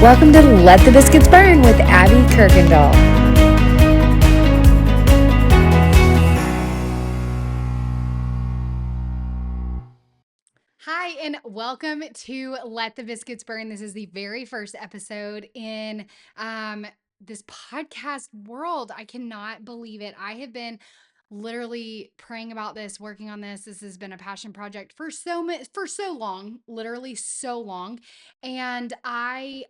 Welcome to Let the Biscuits Burn with Abby Kuykendall. Hi, and welcome to Let the Biscuits Burn. This is the very first episode in this podcast world. I cannot believe it. I have been literally praying about this, working on this. This has been a passion project for so long, literally so long. And I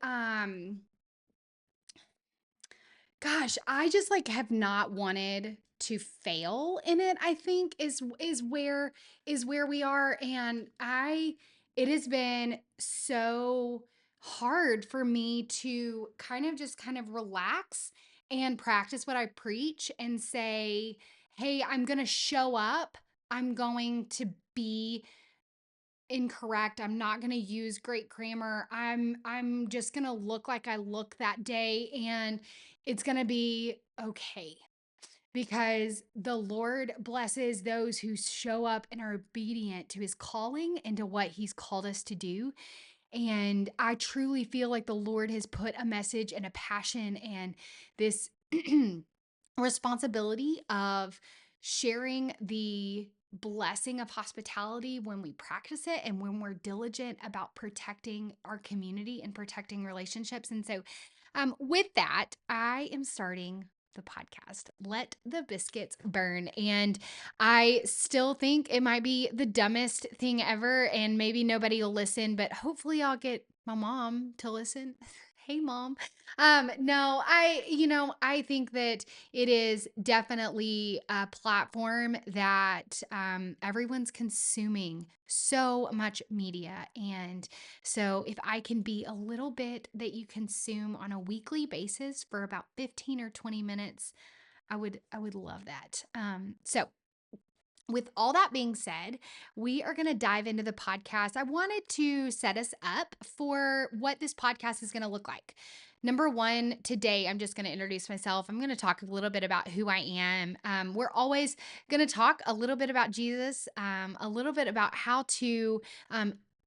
just have not wanted to fail in it. I think is where we are, and I it has been so hard for me to kind of relax and practice what I preach and say, "Hey, I'm going to show up. I'm going to be incorrect. I'm not going to use great grammar. I'm just going to look like I look that day, and it's going to be okay." Because the Lord blesses those who show up and are obedient to his calling and to what he's called us to do. And I truly feel like the Lord has put a message and a passion and this responsibility of sharing the blessing of hospitality when we practice it and when we're diligent about protecting our community and protecting relationships. And so, with that, I am starting the podcast, Let the Biscuits Burn. And I still think it might be the dumbest thing ever, and maybe nobody will listen, but hopefully I'll get my mom to listen. Hey, mom. No, I think that it is definitely a platform that everyone's consuming so much media. And so if I can be a little bit that you consume on a weekly basis for about 15 or 20 minutes, I would love that. So with all that being said, we are going to dive into the podcast. I wanted to set us up for what this podcast is going to look like. Number one, today I'm just going to introduce myself. I'm going to talk a little bit about who I am. We're always going to talk a little bit about Jesus, a little bit about how to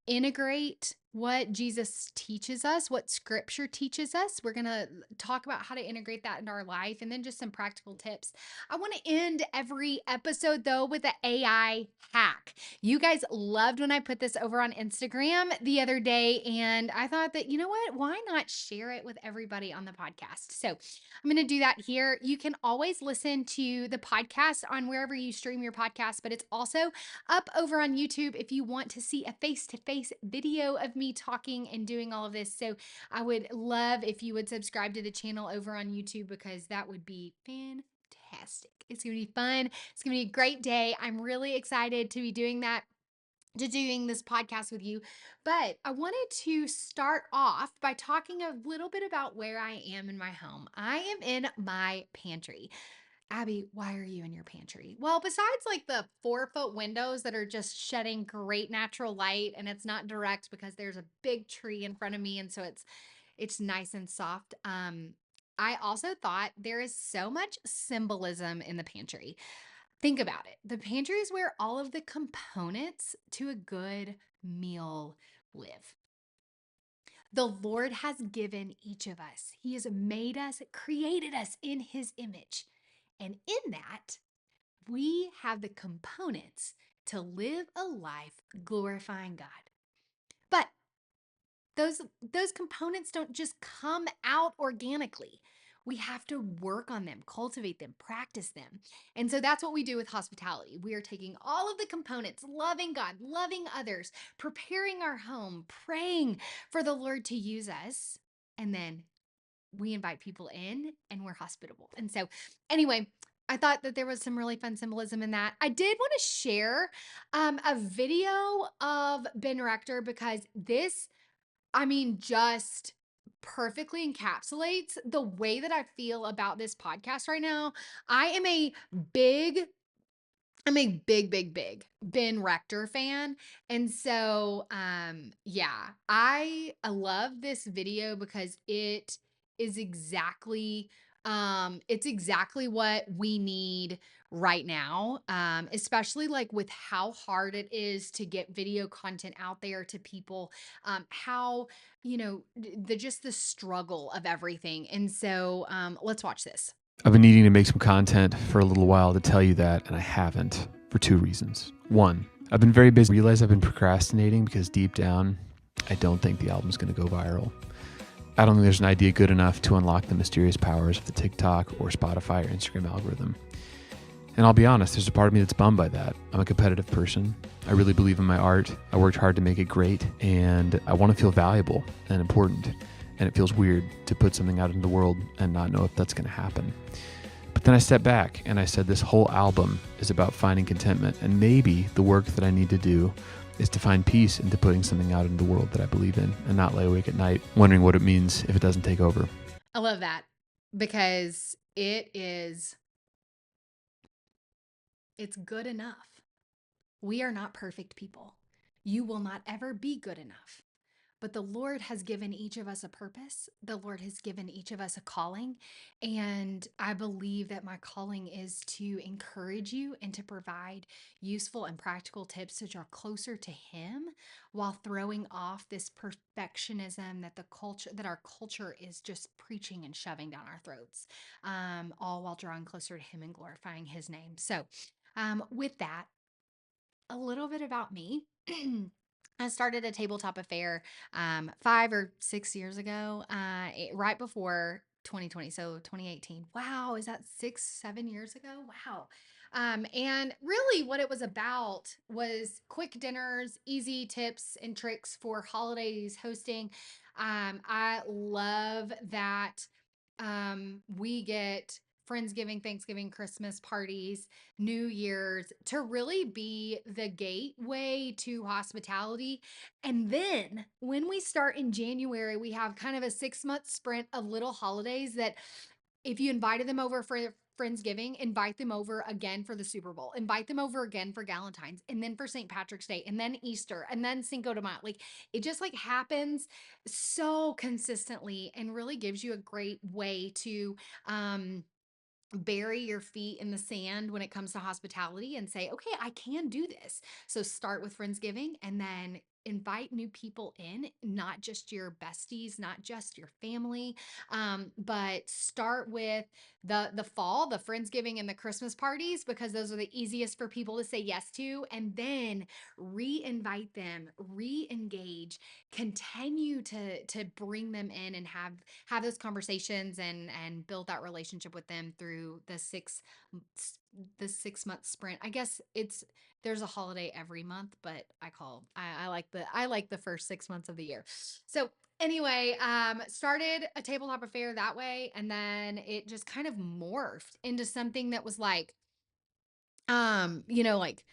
integrate what Jesus teaches us, what scripture teaches us. We're going to talk about how to integrate that into our life, and then just some practical tips. I want to end every episode though with an AI hack. You guys loved when I put this over on Instagram the other day, and I thought that, you know what? Why not share it with everybody on the podcast? So I'm going to do that here. You can always listen to the podcast on wherever you stream your podcast, but it's also up over on YouTube if you want to see a face-to-face video of me talking and doing all of this. So I would love if you would subscribe to the channel over on YouTube, because that would be fantastic. It's going to be fun. It's going to be a great day. I'm really excited to be doing that, to doing this podcast with you. But I wanted to start off by talking a little bit about where I am in my home. I am in my pantry. Abby, why are you in your pantry? Well, besides the 4-foot windows that are just shedding great natural light, and it's not direct because there's a big tree in front of me, and so it's nice and soft. I also thought there is so much symbolism in the pantry. Think about it. The pantry is where all of the components to a good meal live. The Lord has given each of us. He has made us, created us in his image. And in that, we have the components to live a life glorifying God. But those components don't just come out organically. We have to work on them, cultivate them, practice them. And so that's what we do with hospitality. We are taking all of the components, loving God, loving others, preparing our home, praying for the Lord to use us, and then we invite people in and we're hospitable. And so, anyway, I thought that there was some really fun symbolism in that. I did want to share a video of Ben Rector, because this, just perfectly encapsulates the way that I feel about this podcast right now. I am a big big Ben Rector fan. And so yeah, I love this video because it is exactly It's exactly what we need right now, especially like with how hard it is to get video content out there to people, how, the just the struggle of everything. And so let's watch this. I've been needing to make some content for a little while to tell you that, and I haven't for two reasons. One, I've been very busy. I realize I've been procrastinating because deep down, I don't think the album's going to go viral. I don't think there's an idea good enough to unlock the mysterious powers of the TikTok or Spotify or Instagram algorithm. And I'll be honest, there's a part of me that's bummed by that. I'm a competitive person. I really believe in my art. I worked hard to make it great, and I want to feel valuable and important. And it feels weird to put something out into the world and not know if that's going to happen. But then I stepped back and I said, this whole album is about finding contentment. And maybe the work that I need to do is to find peace into putting something out into the world that I believe in and not lay awake at night wondering what it means if it doesn't take over. I love that because it's good enough. We are not perfect people. You will not ever be good enough. But the Lord has given each of us a purpose. The Lord has given each of us a calling. And I believe that my calling is to encourage you and to provide useful and practical tips to draw closer to Him while throwing off this perfectionism that our culture is just preaching and shoving down our throats, all while drawing closer to Him and glorifying His name. So, with that, a little bit about me. I started a tabletop affair 5 or 6 years ago, right before 2020, so 2018. Wow, is that 6, 7 years ago? Wow. And really, what it was about was quick dinners, easy tips and tricks for holidays hosting. I love that we get Friendsgiving, Thanksgiving, Christmas parties, New Year's to really be the gateway to hospitality. And then when we start in January, we have kind of a 6 month sprint of little holidays that if you invited them over for Friendsgiving, invite them over again for the Super Bowl, invite them over again for Galentine's, and then for St. Patrick's Day, and then Easter, and then Cinco de Mayo. Like it just like happens so consistently and really gives you a great way to um bury your feet in the sand when it comes to hospitality and say, okay, I can do this. So start with Friendsgiving and then invite new people in, not just your besties, not just your family, but start with the fall, the Friendsgiving and the Christmas parties, because those are the easiest for people to say yes to, and then re-invite them, re-engage, continue to bring them in and have those conversations and build that relationship with them through the 6 month sprint. I guess there's a holiday every month, but I like the first 6 months of the year. So anyway, started a tabletop affair that way, and then it just kind of morphed into something that was like, like,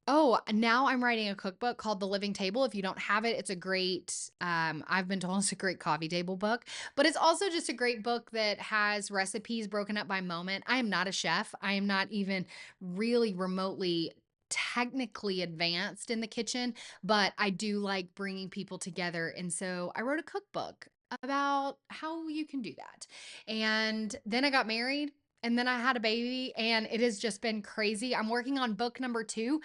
oh, now I'm writing a cookbook called The Living Table. If you don't have it, it's a great, I've been told it's a great coffee table book, but it's also just a great book that has recipes broken up by moment. I am not a chef. I am not even really remotely technically advanced in the kitchen, but I do like bringing people together. And so I wrote a cookbook about how you can do that. And then I got married. And then I had a baby, and it has just been crazy. I'm working on book number 2.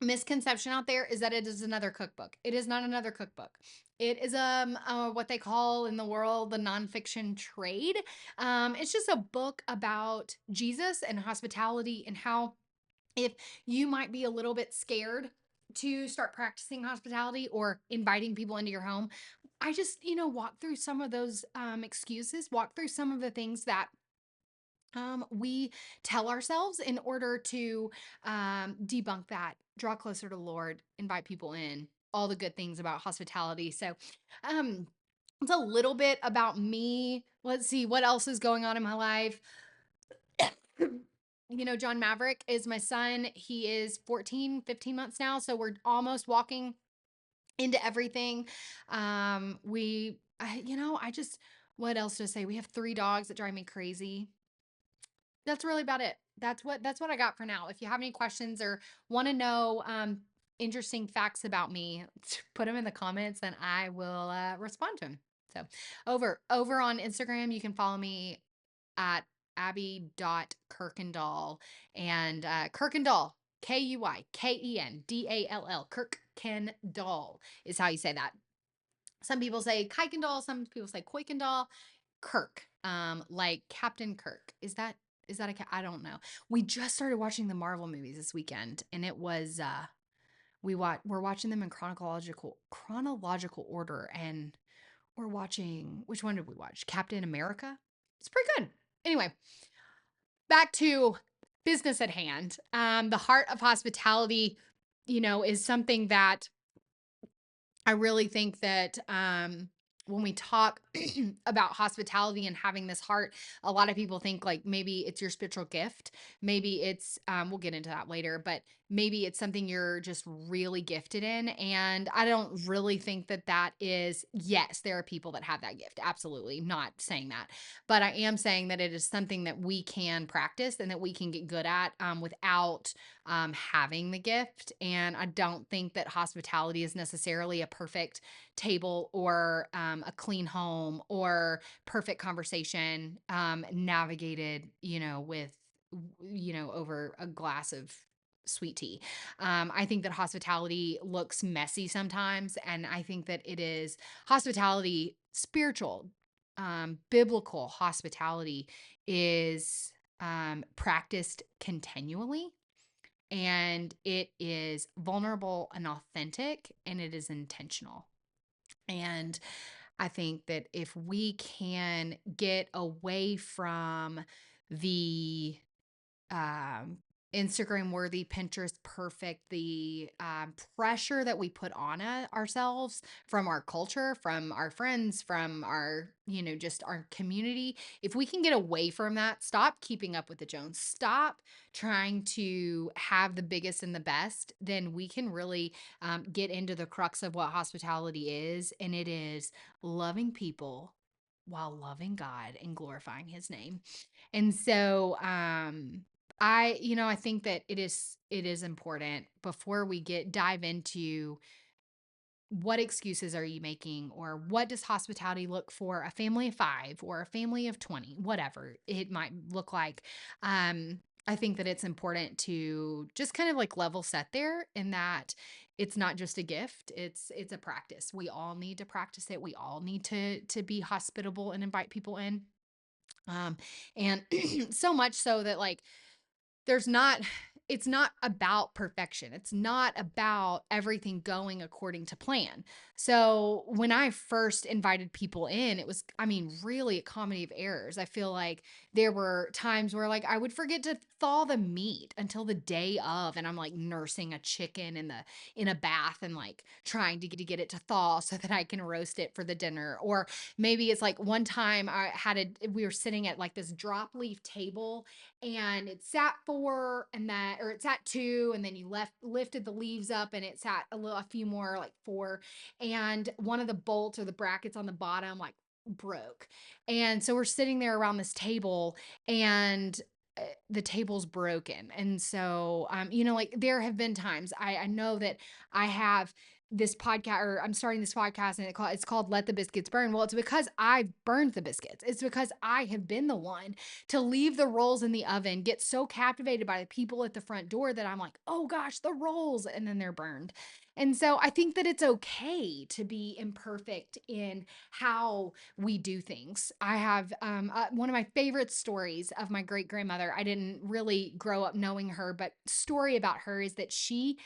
Misconception out there is that it is another cookbook. It is not another cookbook. It is what they call in the world the nonfiction trade. It's just a book about Jesus and hospitality and how if you might be a little bit scared to start practicing hospitality or inviting people into your home, I just walk through some of those excuses, walk through some of the things that we tell ourselves in order to debunk that, draw closer to the Lord, invite people in, all the good things about hospitality. So, um, it's a little bit about me. Let's see what else is going on in my life. John Maverick is my son. He is 14, 15 months now. So we're almost walking into everything. I just, what else to say? We have 3 dogs that drive me crazy. That's really about it. That's what I got for now. If you have any questions or want to know interesting facts about me, put them in the comments and I will respond to them. So over on Instagram, you can follow me at abby.kirkendall. And Kirkendall, Kuykendall, Kirkendall is how you say that. Some people say Kuykendall, some people say Kuykendall. Kirk, like Captain Kirk. Is that I don't know. We just started watching the Marvel movies this weekend, and it was we're watching them in chronological order, and we're watching, which one did we watch? Captain America. It's pretty good. Anyway, back to business at hand. The heart of hospitality, is something that I really think that when we talk about hospitality and having this heart, a lot of people think like maybe it's your spiritual gift. Maybe it's, we'll get into that later, but maybe it's something you're just really gifted in. And I don't really think that that is, yes, there are people that have that gift. Absolutely. Not saying that. But I am saying that it is something that we can practice and that we can get good at without having the gift. And I don't think that hospitality is necessarily a perfect table or a clean home or perfect conversation navigated, with, over a glass of sweet tea. I think that hospitality looks messy sometimes. And I think that it is hospitality, spiritual, biblical hospitality is practiced continually, and it is vulnerable and authentic, and it is intentional. And I think that if we can get away from the um, Instagram worthy, Pinterest perfect, the pressure that we put on ourselves from our culture, from our friends, from our, just our community. If we can get away from that, stop keeping up with the Jones, stop trying to have the biggest and the best, then we can really get into the crux of what hospitality is. And it is loving people while loving God and glorifying his name. And so, I think that it is important before we dive into what excuses are you making, or what does hospitality look for a family of 5 or a family of 20, whatever it might look like. I think that it's important to just kind of like level set there, in that it's not just a gift, it's a practice. We all need to practice it. We all need to be hospitable and invite people in. And so much so that like there's not it's not about perfection. It's not about everything going according to plan. So when I first invited people in, it was, I mean, really a comedy of errors. I feel like there were times where like I would forget to thaw the meat until the day of, and I'm like nursing a chicken in a bath and like trying to get it to thaw so that I can roast it for the dinner. Or maybe it's like one time we were sitting at like this drop leaf table, and it sat 4, and that, or it sat 2, and then you lifted the leaves up and it sat a few more, like 4, and one of the bolts or the brackets on the bottom like broke. And so we're sitting there around this table, and the table's broken. And so like there have been times I know that I have this podcast, or I'm starting this podcast, and it's called Let the Biscuits Burn. Well, it's because I've burned the biscuits. It's because I have been the one to leave the rolls in the oven, get so captivated by the people at the front door that I'm like, oh gosh, the rolls, and then they're burned. And so I think that it's okay to be imperfect in how we do things. I have one of my favorite stories of my great grandmother. I didn't really grow up knowing her, but story about her is that she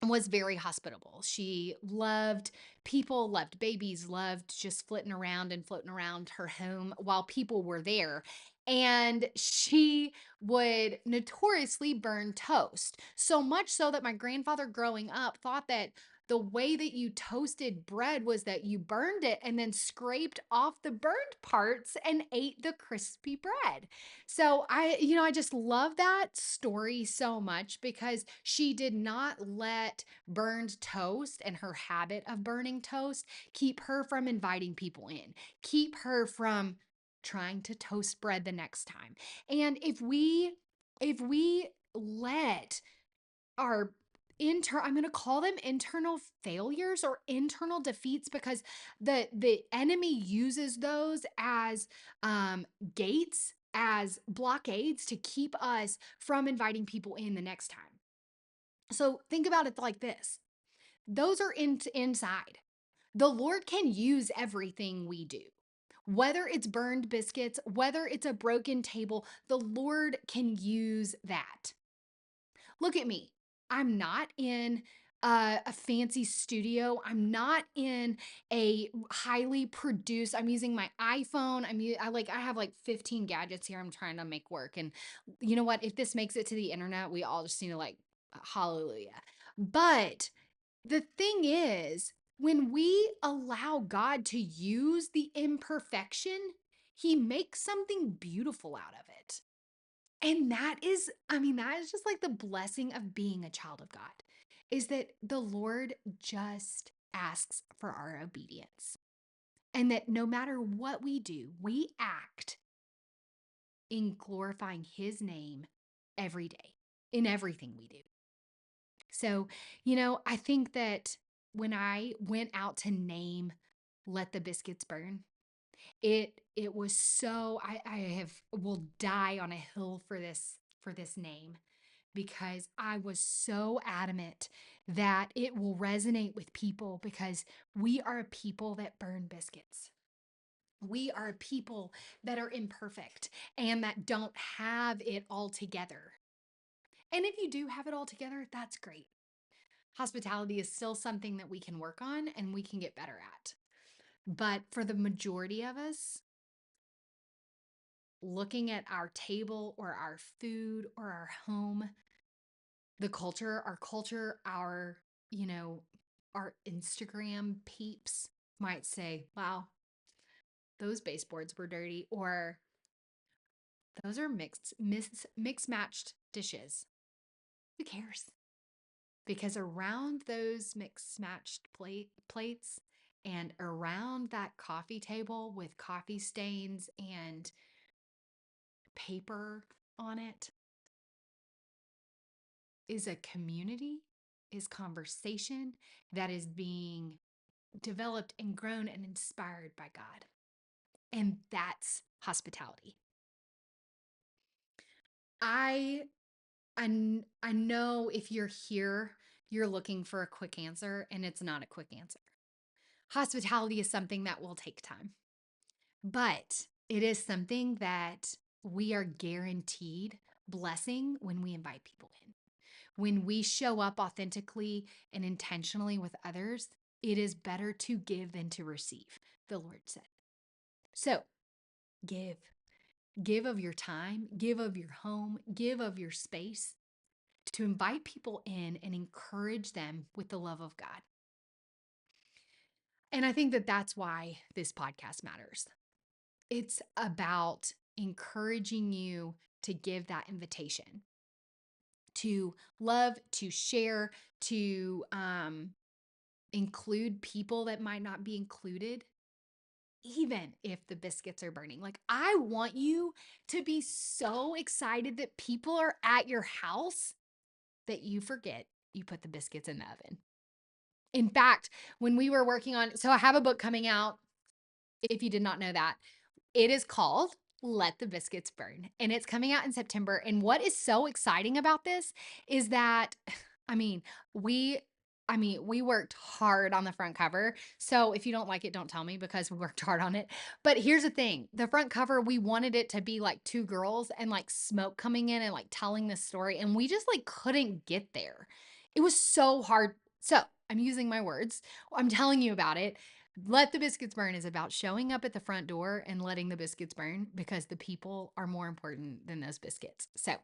was very hospitable. She loved people, loved babies, loved just flitting around and floating around her home while people were there. And she would notoriously burn toast. So much so that my grandfather growing up thought that the way that you toasted bread was that you burned it and then scraped off the burned parts and ate the crispy bread. So I just love that story so much, because she did not let burned toast and her habit of burning toast keep her from inviting people in, keep her from trying to toast bread the next time. And if we let our I'm going to call them internal failures or internal defeats, because the enemy uses those as gates, as blockades to keep us from inviting people in the next time. So think about it like this. Those are inside. The Lord can use everything we do. Whether it's burned biscuits, whether it's a broken table, the Lord can use that. Look at me. I'm not in a fancy studio. I'm not in a highly produced. I'm using my iPhone. I have like 15 gadgets here I'm trying to make work. And you know what? If this makes it to the internet, we all just need to like hallelujah. But the thing is, when we allow God to use the imperfection, he makes something beautiful out of it. And that is just like the blessing of being a child of God, is that the Lord just asks for our obedience. And that no matter what we do, we act in glorifying his name every day in everything we do. So, I think that when I went out to name Let the Biscuits Burn, it was so I will die on a hill for this name, because I was so adamant that it will resonate with people, because we are a people that burn biscuits. We are a people that are imperfect and that don't have it all together. And if you do have it all together, that's great. Hospitality is still something that we can work on and we can get better at. But for the majority of us, looking at our table or our food or our home, our culture, our Instagram peeps might say, wow, those baseboards were dirty, or those are mixed matched dishes. Who cares? Because around those mixed matched plates and around that coffee table with coffee stains and paper on it is a community, is conversation that is being developed and grown and inspired by God. And that's hospitality. I know if you're here, you're looking for a quick answer, and it's not a quick answer. Hospitality is something that will take time, but it is something that we are guaranteed blessing when we invite people in. When we show up authentically and intentionally with others, it is better to give than to receive, the Lord said. So give. Give of your time, give of your home, give of your space to invite people in and encourage them with the love of God. And I think that that's why this podcast matters. It's about encouraging you to give that invitation, to love, to share, to include people that might not be included, even if the biscuits are burning. Like, I want you to be so excited that people are at your house that you forget you put the biscuits in the oven. In fact, when we were working on, so I have a book coming out, if you did not know that. It is called Let the Biscuits Burn, and it's coming out in September. And what is so exciting about this is that, I mean, we worked hard on the front cover. So if you don't like it, don't tell me, because we worked hard on it. But here's the thing. The front cover, we wanted it to be like two girls and like smoke coming in and like telling this story. And we just like couldn't get there. It was so hard. So I'm using my words. I'm telling you about it. Let the Biscuits Burn is about showing up at the front door and letting the biscuits burn, because the people are more important than those biscuits. So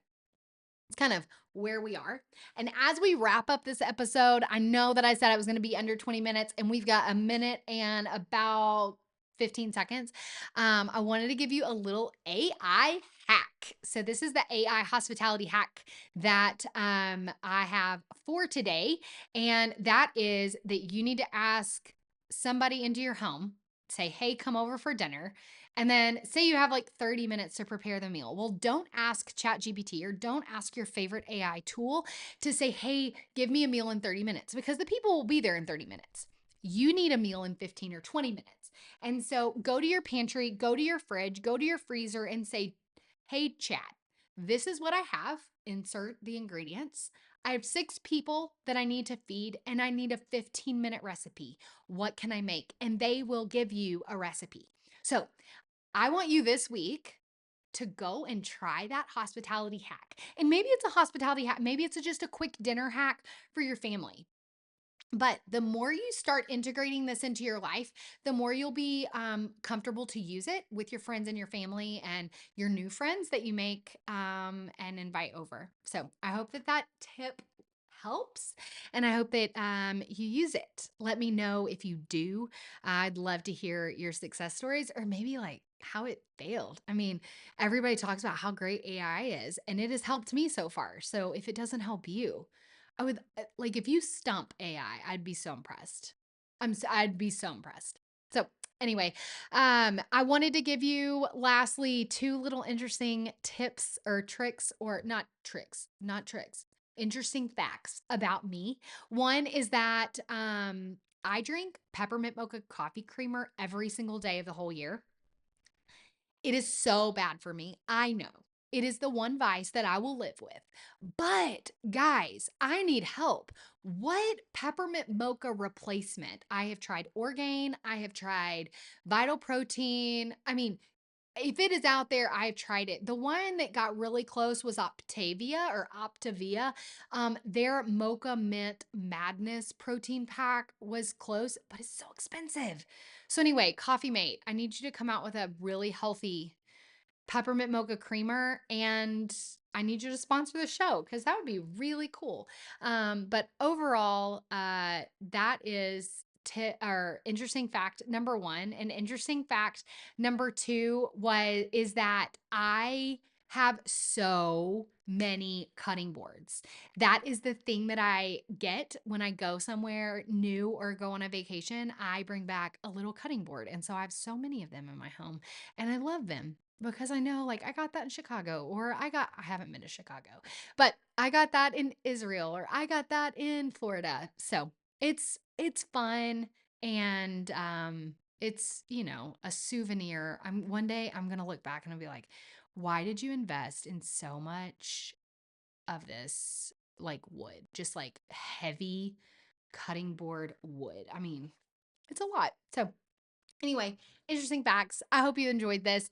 it's kind of where we are. And as we wrap up this episode, I know that I said I was going to be under 20 minutes, and we've got a minute and about 15 seconds. I wanted to give you a little AI hack. So this is the AI hospitality hack that I have for today. And that is that you need to ask somebody into your home say, hey, come over for dinner. And then say you have like 30 minutes to prepare the meal. Well, don't ask ChatGPT or don't ask your favorite AI tool to say, hey, give me a meal in 30 minutes, because the people will be there in 30 minutes. You need a meal in 15 or 20 minutes. And so go to your pantry, go to your fridge, go to your freezer and say, hey, chat, this is what I have. Insert the ingredients. I have 6 people that I need to feed and I need a 15-minute recipe. What can I make? And they will give you a recipe. So I want you this week to go and try that hospitality hack. And maybe it's a hospitality hack. Maybe it's just a quick dinner hack for your family. But the more you start integrating this into your life, the more you'll be comfortable to use it with your friends and your family and your new friends that you make and invite over. So I hope that tip helps, and I hope that you use it. Let me know if you do. I'd love to hear your success stories, or maybe like how it failed. I mean, everybody talks about how great AI is, and it has helped me so far. So if it doesn't help you, I would like, if you stump AI, I'd be so impressed. I'd be so impressed. So anyway, I wanted to give you lastly 2 little interesting tips or tricks, or not tricks, interesting facts about me. One is that I drink peppermint mocha coffee creamer every single day of the whole year. It is so bad for me. I know. It is the one vice that I will live with. But guys, I need help. What peppermint mocha replacement? I have tried Orgain, I have tried Vital Protein. I mean, if it is out there, I've tried it. The one that got really close was Optavia. Their Mocha Mint Madness protein pack was close, but it's so expensive. So anyway, Coffee Mate, I need you to come out with a really healthy peppermint mocha creamer, and I need you to sponsor the show because that would be really cool. But overall, that is or interesting fact number 1. And interesting fact number 2 is that I have so many cutting boards. That is the thing that I get when I go somewhere new or go on a vacation. I bring back a little cutting board. And so I have so many of them in my home, and I love them because I know, like, I got that in Chicago, or I haven't been to Chicago, but I got that in Israel, or I got that in Florida. So it's fun, and it's, a souvenir. One day I'm gonna look back and I'll be like, why did you invest in so much of this, like, wood, just like heavy cutting board wood? I mean, it's a lot. So anyway, interesting facts. I hope you enjoyed this.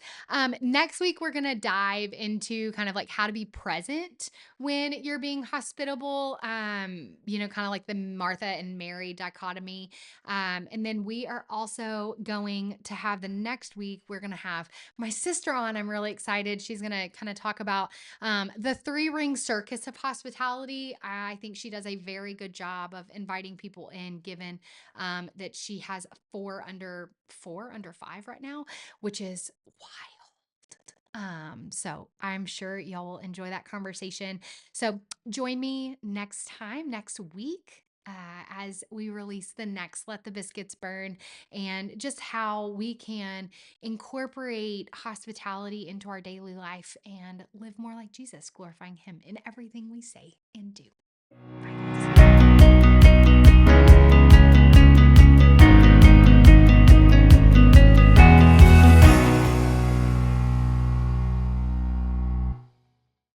Next week, we're going to dive into kind of like how to be present when you're being hospitable, kind of like the Martha and Mary dichotomy. And then we are also going to have the next week, we're going to have my sister on. I'm really excited. She's going to kind of talk about the 3-ring circus of hospitality. I think she does a very good job of inviting people in, given that she has 4 under 5 right now, which is wild. So I'm sure y'all will enjoy that conversation. So join me next week, as we release the next Let the Biscuits Burn, and just how we can incorporate hospitality into our daily life and live more like Jesus, glorifying Him in everything we say and do.